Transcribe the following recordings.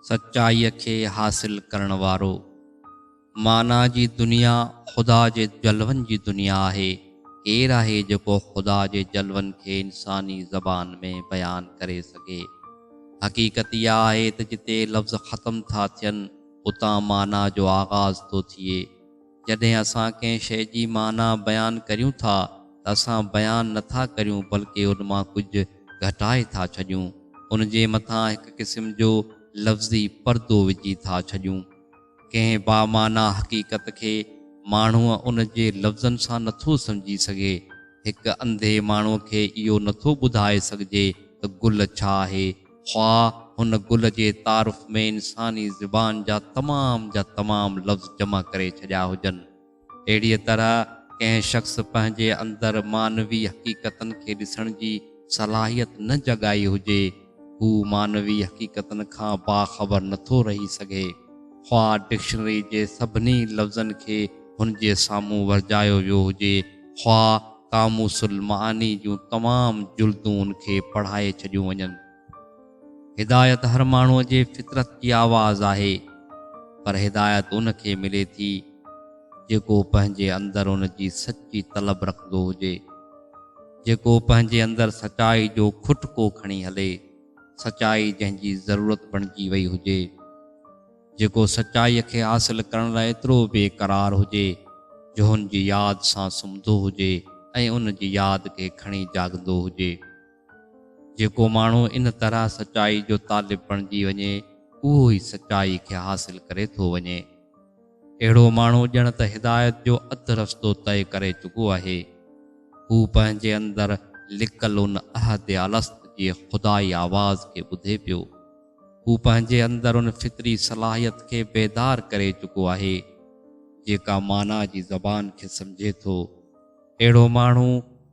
सच्चाई खे हासिल करण वारो। माना जी दुनिया ख़ुदा जे जलवन जी दुनिया है। केर आहे जेको ख़ुदा जे जलवन खे इंसानी ज़बान में बयान करे सके। हक़ीक़त इहा आहे त जिते लफ़्ज़ ख़त्म था थियनि उतां माना जो आगाज़ थो थिए। जॾहिं असां कंहिं शइ जी माना बयान करियूं था त असां बयान नथा करियूं बल्कि उन मां कुझु घटाए था छॾियूं। उन जे मथां हिकु क़िस्म जो लफ़्ज़ी पर्दो विझी था छॾियूं। कंहिं बामाना हक़ीक़त खे माण्हूअ उन जे लफ़्ज़नि सां नथो सम्झी सघे। हिकु अंधे माण्हूअ खे इहो नथो ॿुधाए सघिजे त गुल छा आहे, ख़्वाह हुन गुल जे तारुफ़ में इंसानी ज़बान जा तमाम लफ़्ज़ जमा करे छॾिया हुजनि। अहिड़ीअ तरह कंहिं शख़्स पंहिंजे अंदरि मानवी हक़ीक़तनि खे ॾिसण जी सलाहियत न जॻाई हुजे, हू मानवी हक़ीक़तनि खां बाख़बर नथो रही सघे। ख़्वाह डिक्शनरी जे सभिनी लफ़्ज़नि खे हुन जे साम्हूं वर्जायो वियो हुजे, ख़्वाह कामूसुल मानी जूं तमाम जुल्दूं उन खे पढ़ाए छॾियूं वञनि। हिदायत हर माण्हूअ जे फितरत जी आवाज़ आहे, पर हिदायत उन खे मिले थी जेको पंहिंजे अंदरि उन जी सची तलब रखंदो हुजे, जेको पंहिंजे अंदरि सचाई जो खुटको खणी हले, सचाई जंहिंजी ज़रूरत बणिजी वई हुजे, जेको सचाईअ खे हासिल करण लाइ एतिरो बेक़रार हुजे जो हुन जी यादि सां सुम्हंदो हुजे ऐं उन जी यादि खे खणी जाॻंदो हुजे। जेको माण्हू इन तरह सचाई जो तालिब बणिजी वञे उहो ई सचाई खे हासिल करे थो वञे। अहिड़ो माण्हू ॼण त हिदायत जो अधु रस्तो तइ करे चुको आहे। हू पंहिंजे अंदरि लिकल उन अहद अलस्त जी ख़ुदाई आवाज़ खे ॿुधे पियो। हू पंहिंजे अंदरि उन फितरी सलाहियत खे बेदार करे चुको आहे जेका माना जी ज़बान खे सम्झे थो। अहिड़ो माण्हू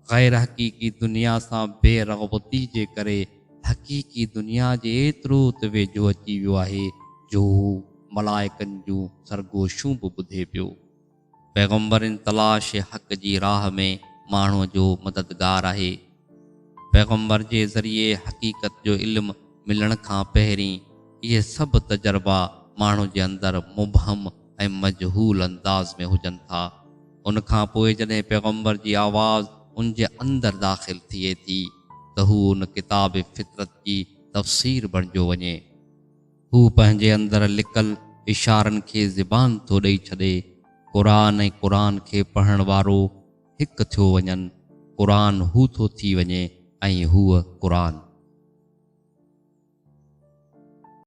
ग़ैर हक़ीक़ी दुनिया सां बेरग़बती जे करे हक़ीक़ी दुनिया जे एतिरो त वेझो अची वियो आहे जो हू मलाइकनि जूं सरगोशूं बि ॿुधे पियो। पैगम्बरनि तलाश हक़ जी राह में माण्हूअ जो मददगार आहे। पैगम्बर जे ज़रिए हक़ीक़त जो इल्मु मिलण खां पहिरीं इहे सभु तजर्बा माण्हू जे अंदरि मुबहम ऐं मजहूल अंदाज़ में हुजनि था। उन खां पोइ जॾहिं पैगम्बर जी आवाज़ उन जे अंदरि दाख़िल थिए थी त हू उन किताब फितरत जी तफ़सीर बणिजो वञे। हू पंहिंजे अंदरि लिकल इशारनि खे ज़बान थो ॾेई छॾे। क़ुरान ऐं क़ुरान खे पढ़ण वारो हिकु थियो वञनि। क़ुरान हू थो थी वञे ऐं हूअ क़ुरान।